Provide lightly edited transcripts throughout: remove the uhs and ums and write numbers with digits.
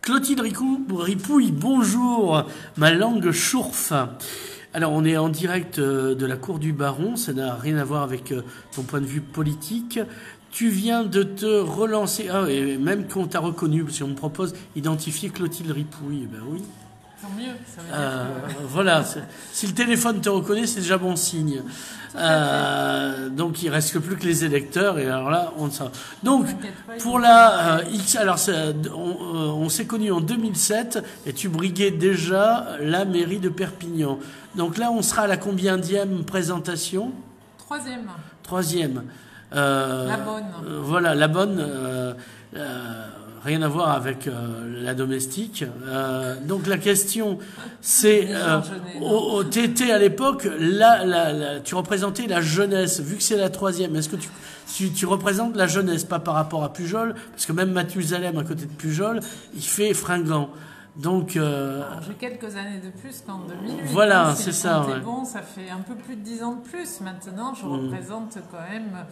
Clotilde Ripouille, bonjour, ma langue chourfe. Alors, on est en direct de la cour du Baron, ça n'a rien à voir avec ton point de vue politique. Tu viens de te relancer, et même qu'on t'a reconnu, parce qu'on me propose identifier Clotilde Ripouille, ben oui. Tant mieux, ça veut dire que... Voilà, si le téléphone te reconnaît, c'est déjà bon signe. Donc il reste plus que les électeurs, et alors là, on sait. Donc, pour la X, alors on s'est connus en 2007, et tu briguais déjà la mairie de Perpignan. Donc là, on sera à la combienième présentation? Troisième. La bonne. Voilà, la bonne. Rien à voir avec la domestique. Donc la question, c'est, t'étais à l'époque, tu représentais la jeunesse, vu que c'est la troisième. Est-ce que tu représentes la jeunesse, pas par rapport à Pujol, parce que même Mathusalem à côté de Pujol, il fait fringant. Donc, j'ai quelques années de plus qu'en 2008. Voilà, si c'est ça. Ouais. Bon, ça fait un peu plus de 10 ans de plus. Maintenant, je représente quand même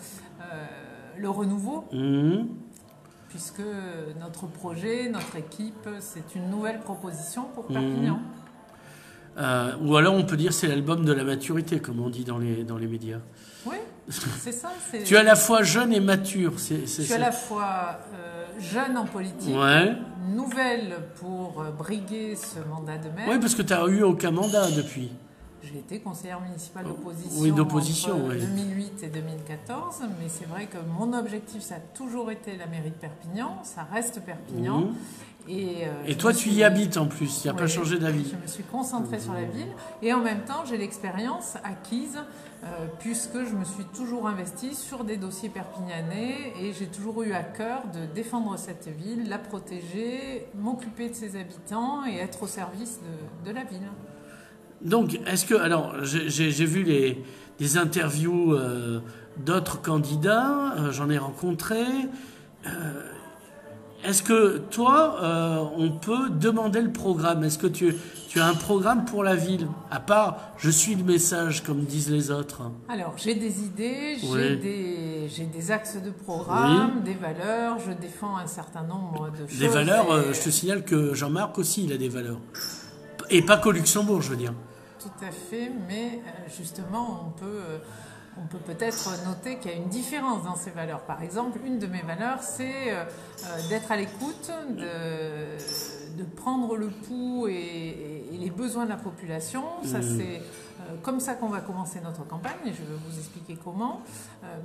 le renouveau. Puisque notre projet, notre équipe, c'est une nouvelle proposition pour Perpignan. Ou alors on peut dire c'est l'album de la maturité, comme on dit dans les médias. Oui, c'est ça. Tu es à la fois jeune et mature. Je suis à la fois jeune en politique, nouvelle pour briguer ce mandat de maire. Oui, parce que tu n'as eu aucun mandat depuis. J'ai été conseillère municipale d'opposition entre 2008 et 2014, mais c'est vrai que mon objectif, ça a toujours été la mairie de Perpignan, ça reste Perpignan. Et toi, tu y habites en plus, tu n'as pas changé d'avis. Je me suis concentrée sur la ville, et en même temps, j'ai l'expérience acquise, puisque je me suis toujours investie sur des dossiers perpignanais, et j'ai toujours eu à cœur de défendre cette ville, la protéger, m'occuper de ses habitants, et être au service de la ville. Donc, est-ce que... Alors, j'ai vu les interviews d'autres candidats, j'en ai rencontré. Est-ce que toi, on peut demander le programme? Est-ce que tu as un programme pour la ville? À part, je suis le message, comme disent les autres. Alors, j'ai des idées, j'ai des axes de programme, des valeurs, je défends un certain nombre de choses. Des valeurs, je te signale que Jean-Marc aussi, il a des valeurs. Et pas qu'au Luxembourg, je veux dire. Tout à fait, mais justement, on peut peut-être noter qu'il y a une différence dans ces valeurs. Par exemple, une de mes valeurs, c'est d'être à l'écoute, de prendre le pouls et les besoins de la population. Ça, c'est comme ça qu'on va commencer notre campagne, et je vais vous expliquer comment.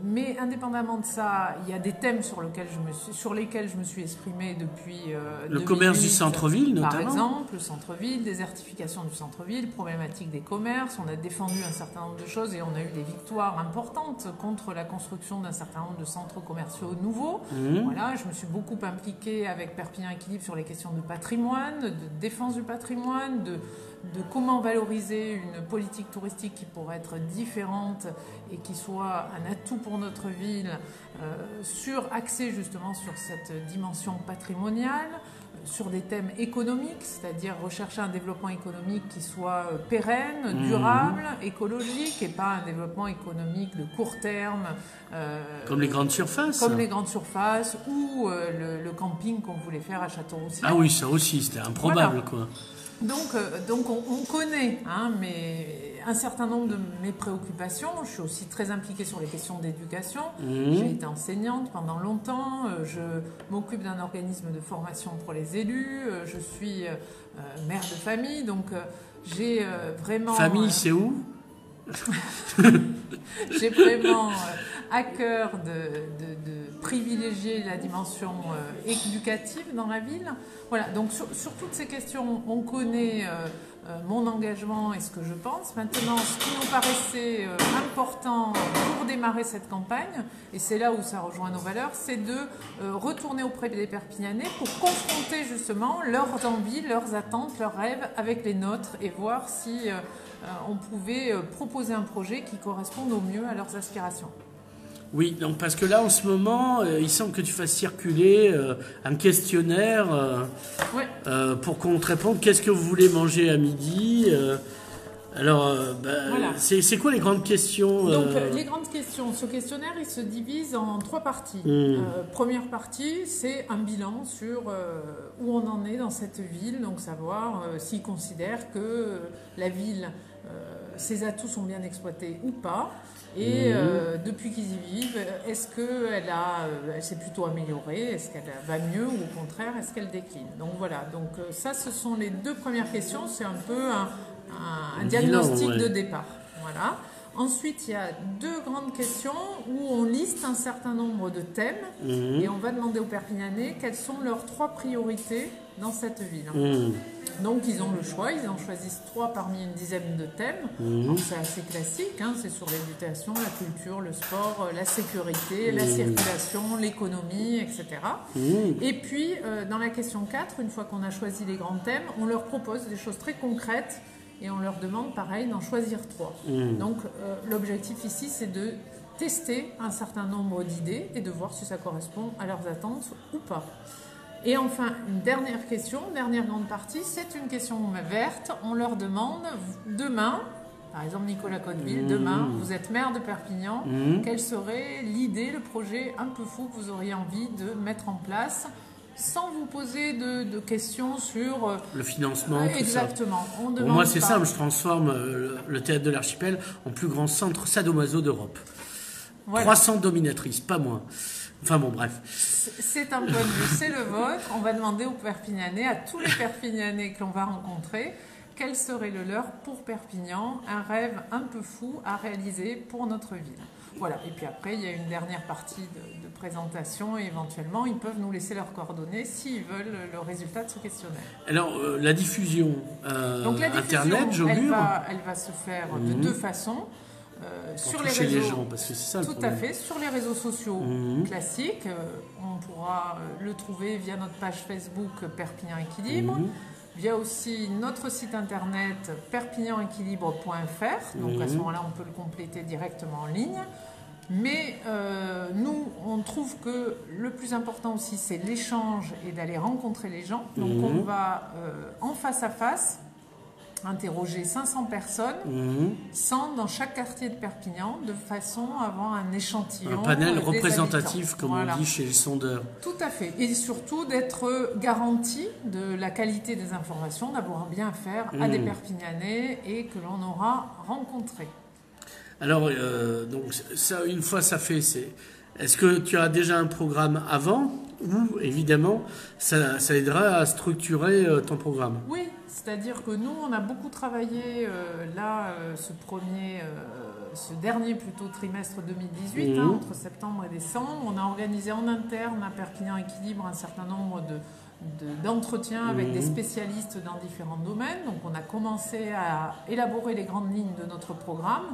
Mais indépendamment de ça, il y a des thèmes sur lesquels je me suis exprimée depuis le commerce du centre-ville, notamment. Par exemple, le centre-ville, désertification du centre-ville, problématique des commerces. On a défendu un certain nombre de choses et on a eu des victoires importantes contre la construction d'un certain nombre de centres commerciaux nouveaux. Voilà, je me suis beaucoup impliquée avec Perpignan Équilibre sur les questions de patrimoine, de défense du patrimoine, de comment valoriser une politique touristique qui pourrait être différente et qui soit un atout pour notre ville, axé justement sur cette dimension patrimoniale, sur des thèmes économiques, c'est-à-dire rechercher un développement économique qui soit pérenne, durable, écologique, et pas un développement économique de court terme. Comme les grandes surfaces. Comme les grandes surfaces, ou le camping qu'on voulait faire à Château-Roussillon. Ah oui, ça aussi, c'était improbable, quoi. Donc on connaît un certain nombre de mes préoccupations. Je suis aussi très impliquée sur les questions d'éducation. J'ai été enseignante pendant longtemps. Je m'occupe d'un organisme de formation pour les élus. Je suis mère de famille. Donc j'ai vraiment... Famille, c'est où? J'ai vraiment à cœur de privilégier la dimension éducative dans la ville. Voilà, donc sur toutes ces questions, on connaît mon engagement et ce que je pense. Maintenant, ce qui nous paraissait important pour démarrer cette campagne, et c'est là où ça rejoint nos valeurs, c'est de retourner auprès des Perpignanais pour confronter justement leurs envies, leurs attentes, leurs rêves avec les nôtres, et voir si on pouvait proposer un projet qui corresponde au mieux à leurs aspirations. Oui, donc parce que là, en ce moment, il semble que tu fasses circuler un questionnaire pour qu'on te réponde qu'est-ce que vous voulez manger à midi. Alors, Voilà. c'est quoi les grandes questions Donc, les grandes questions. Ce questionnaire, il se divise en 3 parties. Première partie, c'est un bilan sur où on en est dans cette ville, donc savoir s'ils considèrent que la ville, ses atouts sont bien exploités ou pas. Et depuis qu'ils y vivent, est-ce qu'elle s'est plutôt améliorée? Est-ce qu'elle va mieux ou au contraire, est-ce qu'elle décline? Donc voilà, donc ça, ce sont les 2 premières questions. C'est un peu un diagnostic de départ. Voilà. Ensuite, il y a 2 grandes questions où on liste un certain nombre de thèmes et on va demander aux Perpignanais quelles sont leurs 3 priorités dans cette ville. Donc, ils ont le choix, ils en choisissent 3 parmi une dizaine de thèmes. Donc, c'est assez classique, hein, c'est sur l'éducation, la culture, le sport, la sécurité, la circulation, l'économie, etc. Et puis, dans la question 4, une fois qu'on a choisi les grands thèmes, on leur propose des choses très concrètes et on leur demande, pareil, d'en choisir 3. Donc, l'objectif ici, c'est de tester un certain nombre d'idées et de voir si ça correspond à leurs attentes ou pas. Et enfin, une dernière question, dernière grande partie, c'est une question verte. On leur demande, demain, par exemple Nicolas Cotteville, demain, vous êtes maire de Perpignan, quelle serait l'idée, le projet un peu fou que vous auriez envie de mettre en place sans vous poser de questions sur le financement, exactement. Tout ça. On demande moi, c'est simple, je transforme le théâtre de l'Archipel en plus grand centre sadomaso d'Europe. Voilà. 300 dominatrices, pas moins. Enfin bon, bref. C'est un point de vue, c'est le vôtre. On va demander aux Perpignanais, à tous les Perpignanais que l'on va rencontrer, quel serait le leur pour Perpignan, un rêve un peu fou à réaliser pour notre ville. Voilà, et puis après, il y a une dernière partie de présentation et éventuellement, ils peuvent nous laisser leurs coordonnées s'ils veulent le résultat de ce questionnaire. Alors, la diffusion, donc, la diffusion Internet, j'augure. Elle va se faire de 2 façons. Sur les réseaux, les gens, parce que c'est ça le problème. Tout à fait, sur les réseaux sociaux classiques, on pourra le trouver via notre page Facebook Perpignan Équilibre, via aussi notre site internet perpignanéquilibre.fr, donc à ce moment-là on peut le compléter directement en ligne. Mais nous, on trouve que le plus important aussi, c'est l'échange et d'aller rencontrer les gens. Donc on va en face à face interroger 500 personnes, 100 dans chaque quartier de Perpignan, de façon à avoir un échantillon. Un panel représentatif, comme voilà. on dit chez les sondeurs. Tout à fait. Et surtout d'être garanti de la qualité des informations, d'avoir bien affaire à des Perpignanais et que l'on aura rencontrés. Alors, donc, ça, une fois ça fait, est-ce que tu as déjà un programme avant ou, évidemment, ça aidera à structurer ton programme? Oui, c'est-à-dire que nous, on a beaucoup travaillé ce dernier plutôt trimestre 2018, entre septembre et décembre. On a organisé en interne à Perpignan Équilibre un certain nombre d'entretiens avec des spécialistes dans différents domaines. Donc on a commencé à élaborer les grandes lignes de notre programme.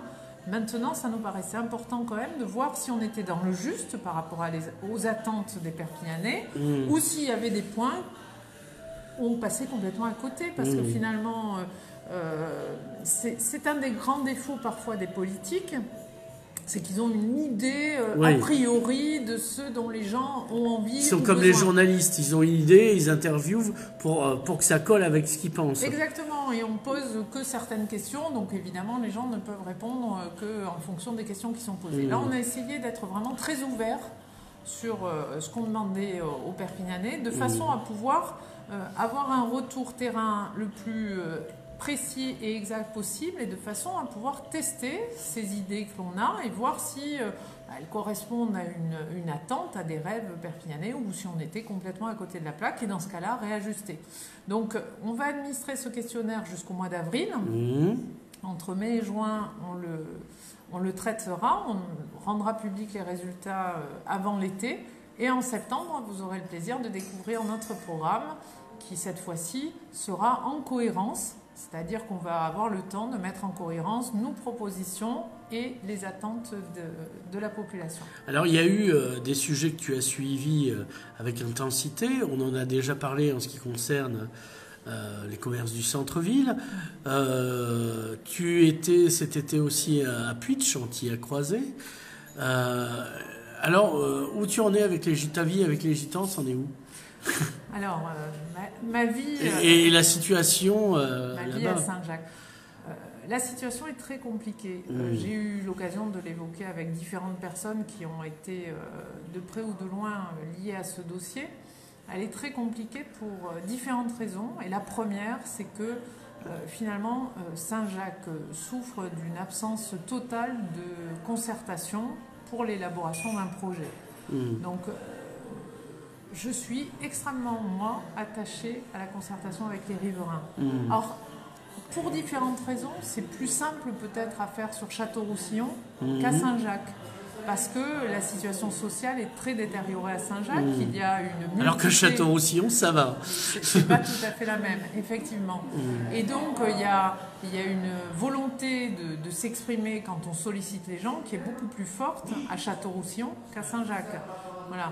Maintenant, ça nous paraissait important quand même de voir si on était dans le juste par rapport aux attentes des Perpignanais ou s'il y avait des points où on passait complètement à côté. Parce que finalement, c'est un des grands défauts parfois des politiques, c'est qu'ils ont une idée a priori de ce dont les gens ont envie. Ils sont comme les journalistes, ils ont une idée, ils interviewent pour que ça colle avec ce qu'ils pensent. Exactement, et on pose que certaines questions, donc évidemment les gens ne peuvent répondre qu'en fonction des questions qui sont posées. Là, on a essayé d'être vraiment très ouvert sur ce qu'on demandait aux Perpignanais, de façon à pouvoir avoir un retour terrain le plus précis et exact possible, et de façon à pouvoir tester ces idées que l'on a et voir si elles correspondent à une attente, à des rêves perpignanais, ou si on était complètement à côté de la plaque, et dans ce cas-là, réajuster. Donc, on va administrer ce questionnaire jusqu'au mois d'avril. Entre mai et juin, on le traitera, on rendra public les résultats avant l'été, et en septembre, vous aurez le plaisir de découvrir notre programme, qui cette fois-ci sera en cohérence. C'est-à-dire qu'on va avoir le temps de mettre en cohérence nos propositions et les attentes de la population. Alors, il y a eu des sujets que tu as suivis avec intensité. On en a déjà parlé en ce qui concerne les commerces du centre-ville. Tu étais cet été aussi à Puitch, on t'y a croisé. Alors, où tu en es avec ta vie avec les Gitans, c'en est où? Alors, ma vie... Et la situation ma vie à Saint-Jacques. La situation est très compliquée. J'ai eu l'occasion de l'évoquer avec différentes personnes qui ont été de près ou de loin liées à ce dossier. Elle est très compliquée pour différentes raisons. Et la première, c'est que finalement, Saint-Jacques souffre d'une absence totale de concertation pour l'élaboration d'un projet. Donc, je suis extrêmement, moi, attachée à la concertation avec les riverains. Or, pour différentes raisons, c'est plus simple peut-être à faire sur Château-Roussillon qu'à Saint-Jacques. Parce que la situation sociale est très détériorée à Saint-Jacques. Il y a une alors que Château-Roussillon, ça va. C'est pas tout à fait la même, effectivement. Et donc, il y a une volonté de s'exprimer quand on sollicite les gens qui est beaucoup plus forte à Château-Roussillon qu'à Saint-Jacques. Voilà.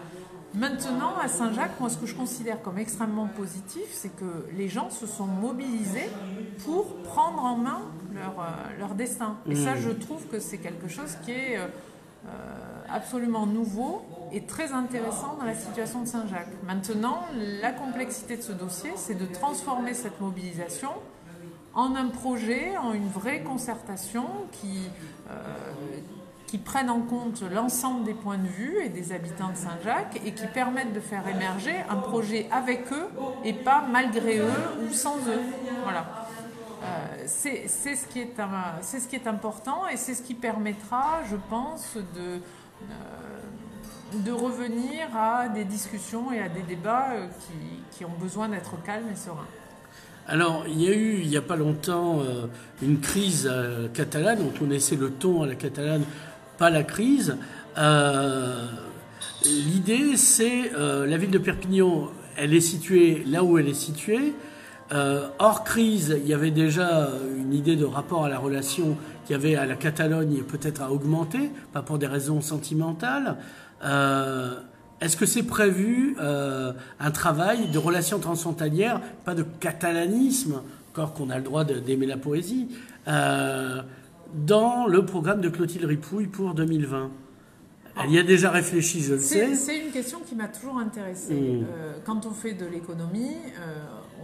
Maintenant, à Saint-Jacques, moi, ce que je considère comme extrêmement positif, c'est que les gens se sont mobilisés pour prendre en main leur destin. Et ça, je trouve que c'est quelque chose qui est absolument nouveau et très intéressant dans la situation de Saint-Jacques. Maintenant, la complexité de ce dossier, c'est de transformer cette mobilisation en un projet, en une vraie concertation qui prennent en compte l'ensemble des points de vue et des habitants de Saint-Jacques et qui permettent de faire émerger un projet avec eux et pas malgré eux ou sans eux. Voilà. C'est ce qui est important et c'est ce qui permettra, je pense, de revenir à des discussions et à des débats qui ont besoin d'être calmes et sereins. Alors, il y a eu, il n'y a pas longtemps, une crise catalane. On connaissait le ton à la catalane, pas la crise. L'idée, c'est la ville de Perpignan, elle est située là où elle est située. Hors crise, il y avait déjà une idée de rapport à la relation qu'il y avait à la Catalogne et peut-être à augmenter, pas pour des raisons sentimentales. Est-ce que c'est prévu un travail de relations transfrontalières, pas de catalanisme, encore qu'on a le droit d'aimer la poésie, dans le programme de Clotilde Ripouille pour 2020 ? Elle y a déjà réfléchi, je le sais. C'est une question qui m'a toujours intéressée. Quand on fait de l'économie,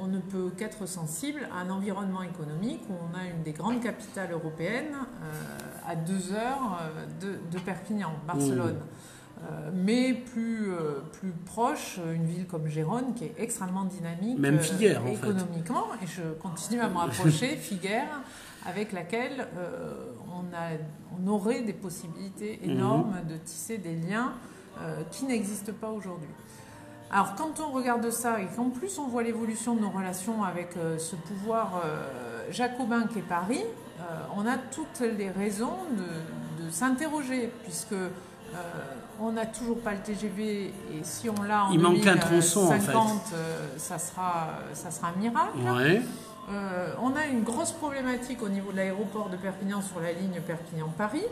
on ne peut qu'être sensible à un environnement économique où on a une des grandes capitales européennes à 2 heures de Perpignan, Barcelone. Mais plus proche, une ville comme Gérone qui est extrêmement dynamique. Même Figueres, économiquement. Et je continue à me rapprocher, Figueres, avec laquelle on aurait des possibilités énormes de tisser des liens qui n'existent pas aujourd'hui. Alors quand on regarde ça et qu'en plus on voit l'évolution de nos relations avec ce pouvoir jacobin qu'est Paris, on a toutes les raisons de s'interroger puisque on n'a toujours pas le TGV et si on l'a en 2050, il manque un tronçon, en fait. Ça sera un miracle. Ouais. On a une grosse problématique au niveau de l'aéroport de Perpignan sur la ligne Perpignan-Paris.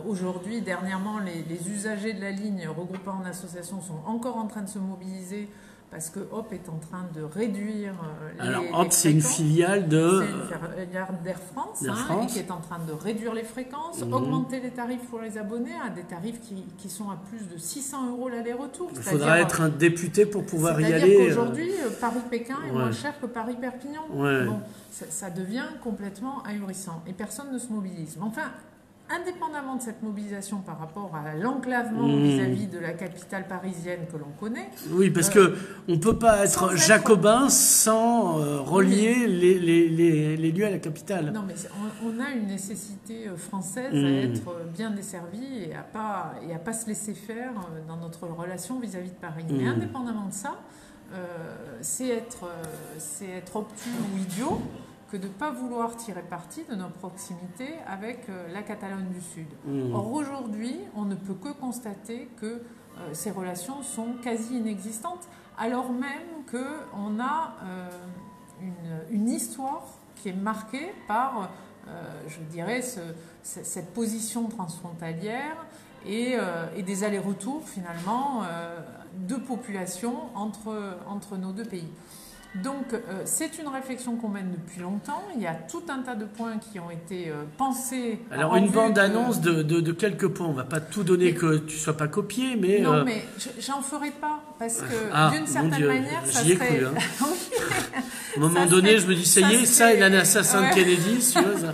Aujourd'hui, dernièrement, les usagers de la ligne regroupés en association sont encore en train de se mobiliser parce que Hop est en train de réduire Alors Hop, c'est une filiale de... C'est une filiale d'Air France, et qui est en train de réduire les fréquences, augmenter les tarifs pour les abonnés à des tarifs qui sont à plus de 600 € l'aller-retour. Il faudra être un député pour pouvoir y aller. C'est-à-dire qu'aujourd'hui, Paris-Pékin est moins cher que Paris-Perpignan. Ouais. Bon, ça devient complètement ahurissant et personne ne se mobilise. Mais enfin, indépendamment de cette mobilisation par rapport à l'enclavement vis-à-vis de la capitale parisienne que l'on connaît... Oui, parce que on ne peut pas être jacobin sans relier les lieux à la capitale. Non, mais on a une nécessité française à être bien desservie et à pas se laisser faire dans notre relation vis-à-vis de Paris. Mais indépendamment de ça, c'est être obtus ou idiot que de ne pas vouloir tirer parti de nos proximités avec la Catalogne du Sud. Or, aujourd'hui, on ne peut que constater que ces relations sont quasi inexistantes, alors même qu'on a une histoire qui est marquée par, je dirais, cette position transfrontalière et des allers-retours, finalement, de populations entre nos deux pays. Donc, c'est une réflexion qu'on mène depuis longtemps. Il y a tout un tas de points qui ont été pensés. Alors, une bande-annonce de quelques points. On ne va pas tout donner que tu ne sois pas copié, mais... Non, mais j'en ferai pas, parce que d'une certaine manière, ça serait... À un moment donné, je me dis, ça y est, ça, il a un assassin de Kennedy, si tu vois, ça.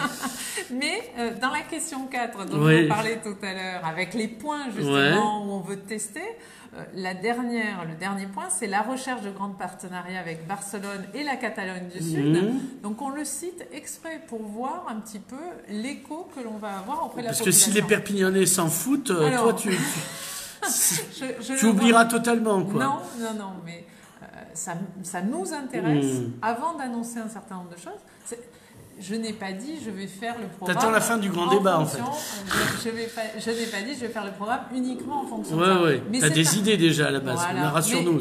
Mais dans la question 4 dont je vous parlais tout à l'heure, avec les points justement où on veut tester, le dernier point, c'est la recherche de grands partenariats avec Barcelone et la Catalogne du Sud. Donc on le cite exprès pour voir un petit peu l'écho que l'on va avoir auprès de la population. Parce que si les Perpignanais s'en foutent, toi tu oublieras totalement, quoi. Non, mais ça nous intéresse avant d'annoncer un certain nombre de choses. Je n'ai pas dit je vais faire le programme. T'attends la fin du grand débat en fait. Je n'ai pas dit je vais faire le programme uniquement en fonction de ça. Ouais. T'as des idées déjà à la base. Voilà. Rassure-nous.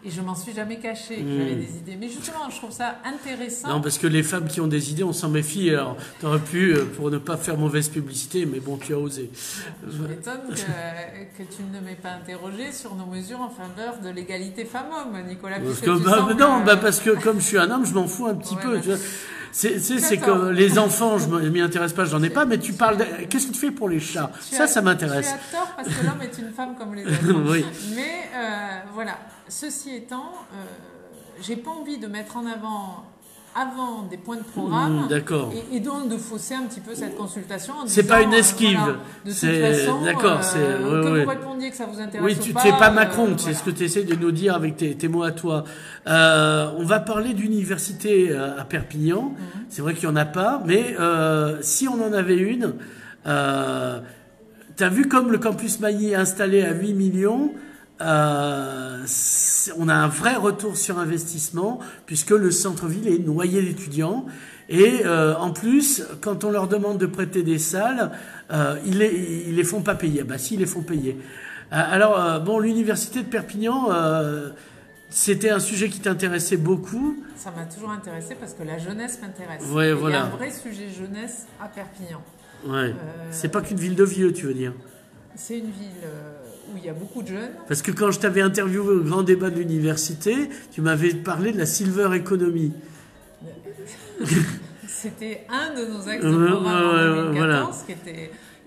Et je m'en suis jamais cachée que j'avais des idées. Mais justement, je trouve ça intéressant. Non, parce que les femmes qui ont des idées, on s'en méfie. Alors, t'aurais pu, pour ne pas faire mauvaise publicité, mais bon, tu as osé. Je m'étonne que tu ne m'aies pas interrogé sur nos mesures en faveur de l'égalité femmes-hommes, Nicolas. Parce que comme je suis un homme, je m'en fous un petit peu. Tu vois. C'est que les enfants, je m'y intéresse pas, j'en ai pas, mais tu parles qu'est-ce que tu fais pour les chats? Ça m'intéresse. Tu as tort parce que l'homme est une femme comme les autres. Oui. Mais voilà, ceci étant, j'ai pas envie de mettre en avant des points de programme et donc de fausser un petit peu cette consultation. C'est pas une esquive. De toute façon, d'accord, que vous répondiez que ça vous intéresse ou pas. Oui, tu n'es pas Macron, c'est ce que tu essaies de nous dire avec tes mots à toi. On va parler d'université à Perpignan. C'est vrai qu'il n'y en a pas, mais si on en avait une, t'as vu comme le campus Mailly est installé à 8 millions, on a un vrai retour sur investissement puisque le centre-ville est noyé d'étudiants et en plus quand on leur demande de prêter des salles ils les font pas payer. Bah si, ils les font payer. Alors l'université de Perpignan, c'était un sujet qui t'intéressait beaucoup. Ça m'a toujours intéressé parce que la jeunesse m'intéresse. Ouais, voilà. Il y a un vrai sujet jeunesse à Perpignan. Ouais. C'est pas qu'une ville de vieux, tu veux dire? C'est une ville où il y a beaucoup de jeunes. Parce que quand je t'avais interviewé au grand débat de l'université, tu m'avais parlé de la silver economy. C'était un de nos axes de programme en 2014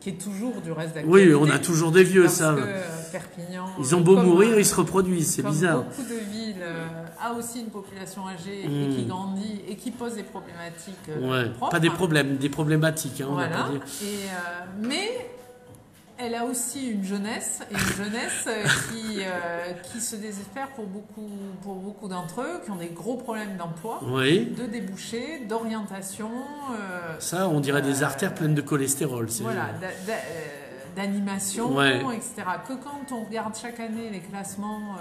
qui est toujours du reste d'actualité. Oui, on a toujours des vieux, parce ça. Que Perpignan, ils ont beau mourir, ils se reproduisent, c'est bizarre. Beaucoup de villes a aussi une population âgée et qui grandit et qui pose des problématiques propres. Pas des problèmes, des problématiques. Hein, voilà. On va pas dire. Mais elle a aussi une jeunesse qui se désespère pour beaucoup d'entre eux, qui ont des gros problèmes d'emploi, de débouchés, d'orientation. Ça, on dirait des artères pleines de cholestérol. Voilà, d'animation, etc. Que quand on regarde chaque année les classements,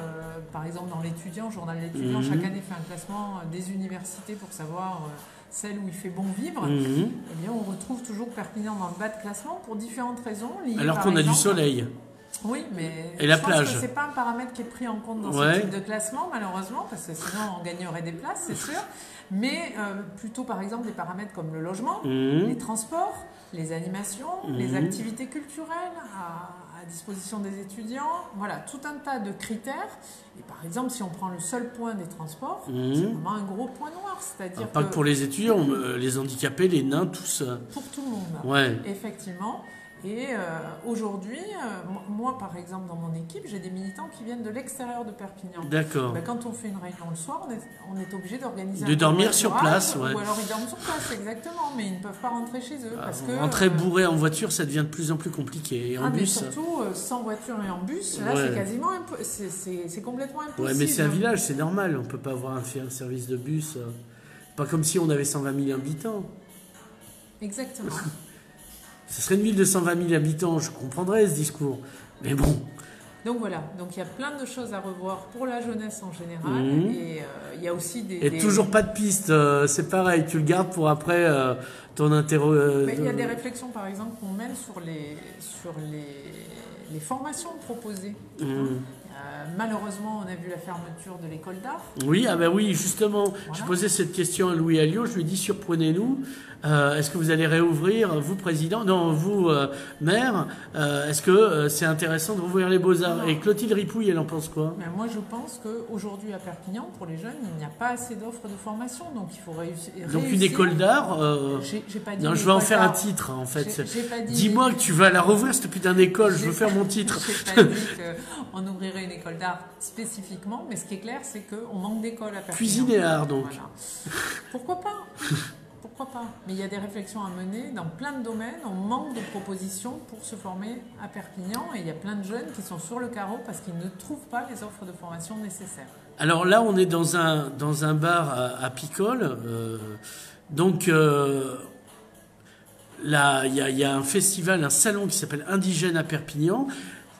par exemple dans l'étudiant, journal de l'étudiant, chaque année fait un classement des universités pour savoir celle où il fait bon vivre, eh bien on retrouve toujours Perpignan dans le bas de classement pour différentes raisons. Alors qu'on a du soleil. Oui, mais et la plage. Pense que c'est pas un paramètre qui est pris en compte dans ce type de classement, malheureusement, parce que sinon on gagnerait des places, c'est sûr. Mais plutôt, par exemple, des paramètres comme le logement, les transports, les animations, les activités culturelles à disposition des étudiants. Voilà, tout un tas de critères. Et par exemple, si on prend le seul point des transports, c'est vraiment un gros point noir. C'est-à-dire pas que pour les étudiants, les handicapés, les nains, tous. Pour tout le monde. Ouais. Effectivement. Et aujourd'hui, moi par exemple dans mon équipe, j'ai des militants qui viennent de l'extérieur de Perpignan. D'accord. Ben, quand on fait une réunion le soir, on est obligé d'organiser de dormir sur place, ou alors ils dorment sur place, exactement, mais ils ne peuvent pas rentrer chez eux. Parce que, rentrer bourré en voiture, ça devient de plus en plus compliqué. Et en bus, mais surtout, sans voiture et en bus, là c'est quasiment c'est complètement impossible. Ouais, mais c'est un village, c'est normal, on ne peut pas avoir un service de bus. Pas comme si on avait 120 000 habitants. Exactement. Ce serait une ville de 120 000 habitants, je comprendrais ce discours. Mais bon. Donc voilà, donc il y a plein de choses à revoir pour la jeunesse en général. Et il y a aussi des... toujours pas de piste, c'est pareil, tu le gardes pour après ton interro... Il y a des réflexions par exemple qu'on mène sur les formations proposées. Malheureusement, on a vu la fermeture de l'école d'art. Oui, oui, justement. Voilà. Je posais cette question à Louis Alliot. Je lui ai dit, surprenez-nous. Est-ce que vous allez réouvrir, vous président, non, vous maire, est-ce que c'est intéressant de rouvrir les Beaux-Arts? Et Clotilde Ripouille, elle en pense quoi? Mais moi, je pense qu'aujourd'hui à Perpignan, pour les jeunes, il n'y a pas assez d'offres de formation, donc il faut réussir. Donc une école d'art j'ai pas dit non, je vais en faire un titre, en fait. Dis-moi que tu vas la rouvrir, cette putain d'école, je veux faire mon titre. J'ai pas dit qu'on ouvrirait une école école d'art spécifiquement, mais ce qui est clair, c'est qu'on manque d'écoles à Perpignan. Cuisine et art, donc. Voilà. Pourquoi pas? Pourquoi pas? Mais il y a des réflexions à mener dans plein de domaines. On manque de propositions pour se former à Perpignan et il y a plein de jeunes qui sont sur le carreau parce qu'ils ne trouvent pas les offres de formation nécessaires. Alors là, on est dans un bar à Picole. Donc, là, il y a un festival, un salon qui s'appelle Indigène à Perpignan.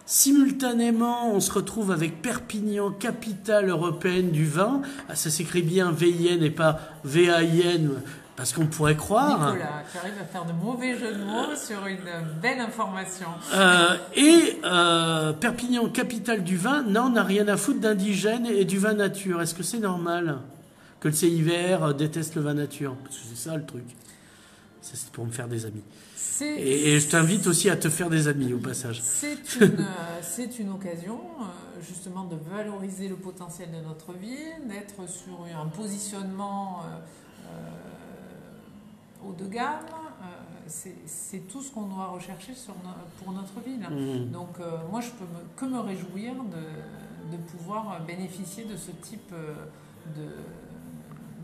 Simultanément, on se retrouve avec Perpignan, capitale européenne du vin. Ah, ça s'écrit bien VIN et pas VAIN, parce qu'on pourrait croire. Nicolas, tu arrives à faire de mauvais jeux de mots sur une belle information. Perpignan, capitale du vin, non, on n'a rien à foutre d'indigène et du vin nature. Est-ce que c'est normal que le CIVR déteste le vin nature? Parce que c'est ça le truc. C'est pour me faire des amis. Et je t'invite aussi à te faire des amis au passage. C'est une occasion justement de valoriser le potentiel de notre ville, d'être sur un positionnement haut de gamme. C'est tout ce qu'on doit rechercher pour notre ville. Donc moi je peux que me réjouir de pouvoir bénéficier de ce type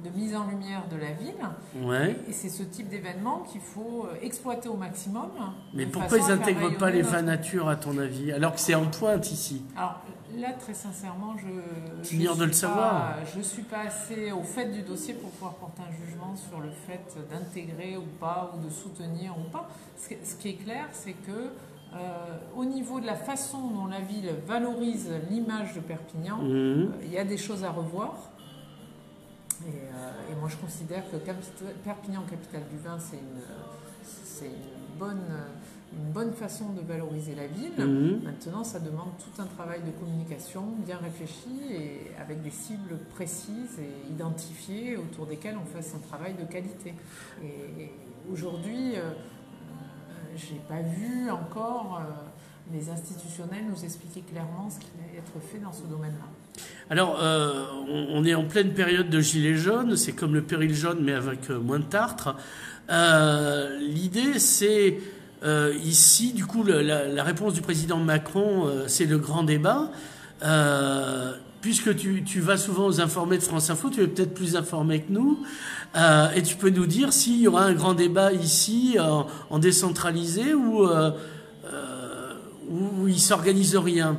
de mise en lumière de la ville. Ouais. Et c'est ce type d'événement qu'il faut exploiter au maximum. Mais pourquoi ils n'intègrent pas les vins nature, à ton avis, alors que c'est en pointe ici? Alors là, très sincèrement, je ne suis pas assez au fait du dossier pour pouvoir porter un jugement sur le fait d'intégrer ou pas, ou de soutenir ou pas. Ce qui est clair, c'est que au niveau de la façon dont la ville valorise l'image de Perpignan, il y a des choses à revoir. Et moi, je considère que Perpignan, capitale du vin, c'est une bonne façon de valoriser la ville. Maintenant, ça demande tout un travail de communication bien réfléchi et avec des cibles précises et identifiées autour desquelles on fasse un travail de qualité. Et aujourd'hui, je n'ai pas vu encore les institutionnels nous expliquer clairement ce qui va être fait dans ce domaine-là. Alors, on est en pleine période de gilets jaunes, c'est comme le péril jaune mais avec moins de tartre. L'idée, c'est ici, du coup, la réponse du président Macron, c'est le grand débat. Puisque tu vas souvent aux informés de France Info, tu es peut-être plus informé que nous, et tu peux nous dire s'il y aura un grand débat ici en décentralisé ou il s'organise rien.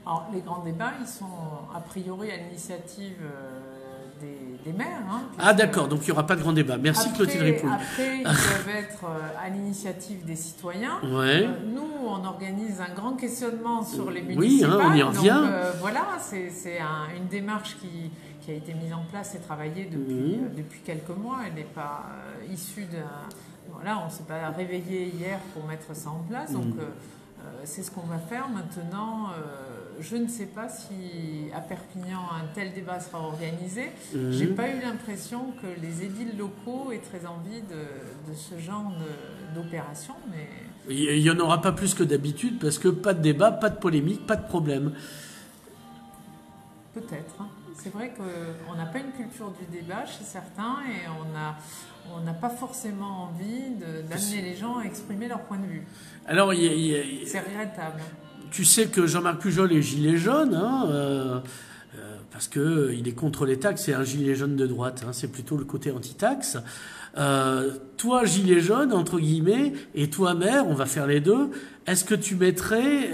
Alors, les grands débats, ils sont a priori à l'initiative des maires. Ah d'accord, donc il n'y aura pas de grand débat. Merci Clotilde Ripoll. Après, ils peuvent être à l'initiative des citoyens. Ouais. Nous, on organise un grand questionnement sur les municipales. Oui, on y revient. Donc, voilà, c'est une démarche qui a été mise en place et travaillée depuis quelques mois. Elle n'est pas issue d'un... Voilà, on ne s'est pas réveillé hier pour mettre ça en place. Donc, c'est ce qu'on va faire maintenant. Je ne sais pas si à Perpignan un tel débat sera organisé. J'ai pas eu l'impression que les édiles locaux aient très envie de ce genre d'opération. Mais... Il n'y en aura pas plus que d'habitude parce que pas de débat, pas de polémique, pas de problème. Peut-être. C'est vrai qu'on n'a pas une culture du débat chez certains et on n'a pas forcément envie d'amener les gens à exprimer leur point de vue. Alors, c'est regrettable. Tu sais que Jean-Marc Pujol est gilet jaune, parce qu'il est contre les taxes, c'est un gilet jaune de droite, c'est plutôt le côté anti-taxe. Toi, gilet jaune, entre guillemets, et toi, maire, on va faire les deux, est-ce que tu mettrais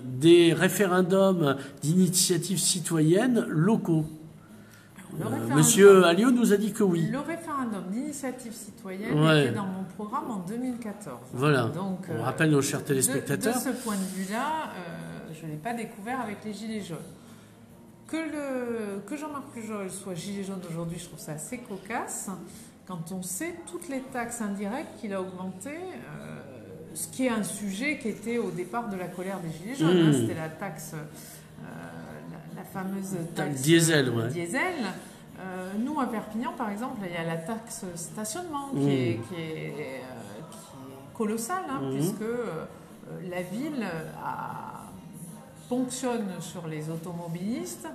des référendums d'initiative citoyenne locaux? Monsieur Alliot nous a dit que oui. Le référendum d'initiative citoyenne était dans mon programme en 2014. Voilà. Donc, on rappelle nos chers téléspectateurs. De ce point de vue-là, je ne l'ai pas découvert avec les gilets jaunes. Que Jean-Marc Pujol soit gilet jaune aujourd'hui, je trouve ça assez cocasse. Quand on sait toutes les taxes indirectes qu'il a augmentées, ce qui est un sujet qui était au départ de la colère des gilets jaunes. C'était la taxe... la fameuse taxe diesel. Nous, à Perpignan, par exemple, il y a la taxe stationnement qui est colossale, puisque la ville ponctionne sur les automobilistes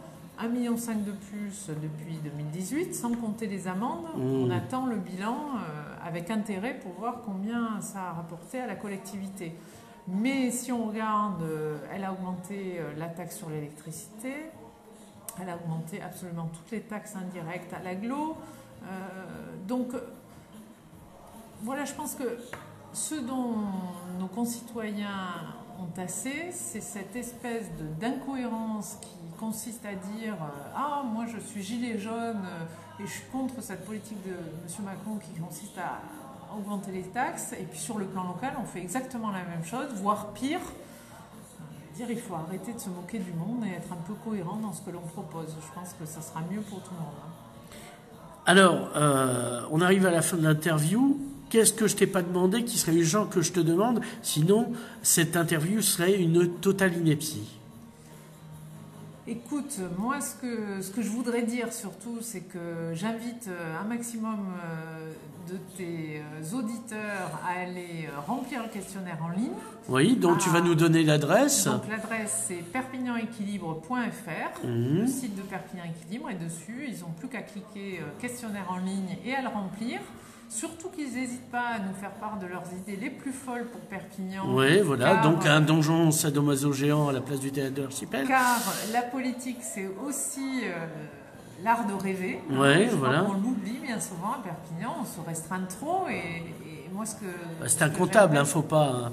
1,5 million de plus depuis 2018, sans compter les amendes. On attend le bilan avec intérêt pour voir combien ça a rapporté à la collectivité. Mais si on regarde, elle a augmenté la taxe sur l'électricité, elle a augmenté absolument toutes les taxes indirectes à l'agglo. Donc, voilà, je pense que ce dont nos concitoyens ont assez, c'est cette espèce d'incohérence qui consiste à dire « Ah, moi je suis gilet jaune et je suis contre cette politique de M. Macron qui consiste à augmenter les taxes. » Et puis sur le plan local, on fait exactement la même chose, voire pire. Il faut arrêter de se moquer du monde et être un peu cohérent dans ce que l'on propose. Je pense que ça sera mieux pour tout le monde. Alors, on arrive à la fin de l'interview. Qu'est-ce que je t'ai pas demandé qui serait urgent que je te demande? Sinon, cette interview serait une totale ineptie. Écoute, moi, ce que je voudrais dire surtout, c'est que j'invite un maximum de tes auditeurs à aller remplir le questionnaire en ligne. Oui, donc tu vas nous donner l'adresse. Donc l'adresse, c'est perpignanequilibre.fr, le site de Perpignan Équilibre, et dessus, ils n'ont plus qu'à cliquer questionnaire en ligne et à le remplir. Surtout qu'ils n'hésitent pas à nous faire part de leurs idées les plus folles pour Perpignan. Oui, voilà, donc un donjon sadomaso géant à la place du théâtre de l'Archipel. Car la politique, c'est aussi l'art de rêver. Oui, voilà. On l'oublie bien souvent à Perpignan, on se restreint trop et moi ce que... C'est un comptable, faut pas...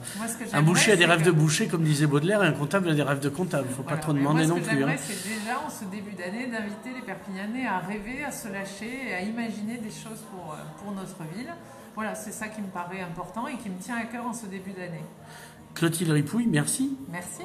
Un boucher a des rêves de boucher, comme disait Baudelaire, et un comptable a des rêves de comptable. Il ne faut pas trop demander non plus. Ce que j'aimerais, c'est déjà en ce début d'année d'inviter les Perpignanais à rêver, à se lâcher et à imaginer des choses pour notre ville. Voilà, c'est ça qui me paraît important et qui me tient à cœur en ce début d'année. Clotilde Ripouille, merci. Merci.